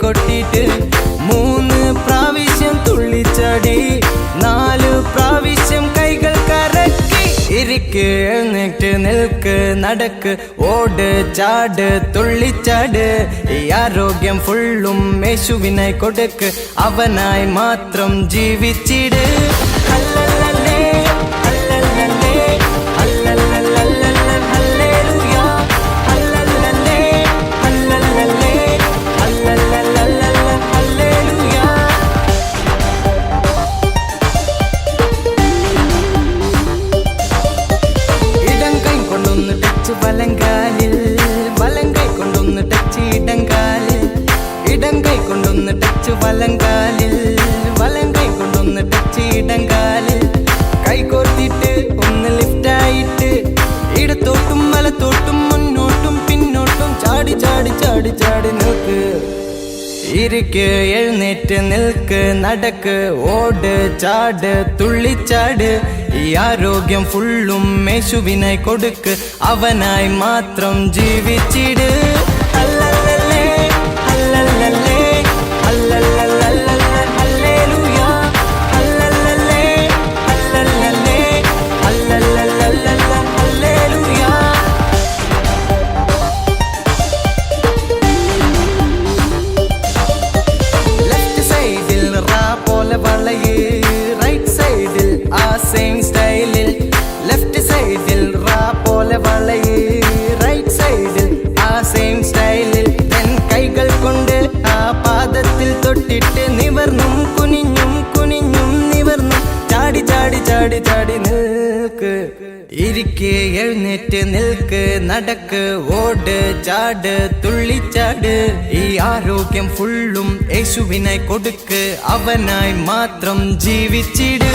കൈകൊട്ടിട്ട് 3 പ്രാവശ്യം തുള്ളിച്ചാടി 4 പ്രാവശ്യം കൈകൾ കറക്കി ഇരിക്ക് എഴുന്നേറ്റ് നിൽക്ക് നടക്ക് ഓട് ചാട് തുള്ളിച്ചാട് ഈ ആരോഗ്യം ഫുള്ളും യേശുവിനായി കൊടുക്ക് അവനായി മാത്രം ജീവിച്ചിട് hallelujah hallelujah hallelujah hallelujah hallelujah ഇടം കൈ കൊണ്ടൊന്ന് ടച്ച് വലങ്കാലിൽ വലം കൈ കൊണ്ടൊന്ന് ടച്ച് ഇടങ്കാലിൽ ഇടം കൈ കൊണ്ടൊന്ന് ടച്ച് വലങ്കാലിൽ വലം കൈ കൊണ്ടൊന്ന് ടച്ച് ഇടങ്കാലിൽ കൈ കോർത്തിട്ട് ഒന്ന് ലിഫ്റ്റായിട്ട് ഇടത്തോട്ടും വലത്തോട്ടും മുന്നോട്ടും പിന്നോട്ടും ചാടി ചാടി ചാടി ചാടി നിൽക്ക് ഇരിക്ക് എഴുന്നേറ്റ് നിൽക്ക് നടക്ക് ഓട് ചാട് തുള്ളിച്ചാട് ഈ ആരോഗ്യം ഫുള്ളും യേശുവിനായി കൊടുക്ക് അവനായി മാത്രം ജീവിച്ചിട് hallelujah hallelujah hallelujah hallelujah hallelujah left സൈഡിൽ റാ പോലെ വളയ് റൈറ്റ് സൈഡിൽ ആ സെയിം സ്റ്റൈലിൽ ലെഫ്റ്റ് സൈഡിൽ റാ പോലെ വളയ് റൈറ്റ് സൈഡിൽ ആ സെയിം സ്റ്റൈലിൽ കൈകൾ കൊണ്ട് ആ പാദത്തിൽ തൊട്ടിട്ട് നിവർന്നും കുനിഞ്ഞും കുനിഞ്ഞും നിവർന്നും ചാടി ചാടി ചാടി ചാടി നിൽക്ക് ഇരിക്ക് എഴുന്നേറ്റ് നിൽക്ക് നടക്ക് ഓട് ചാട് തുള്ളിച്ചാട് ഈ ആരോഗ്യം ഫുള്ളും യേശുവിനായി കൊടുക്ക് അവനായി മാത്രം ജീവിച്ചിട്.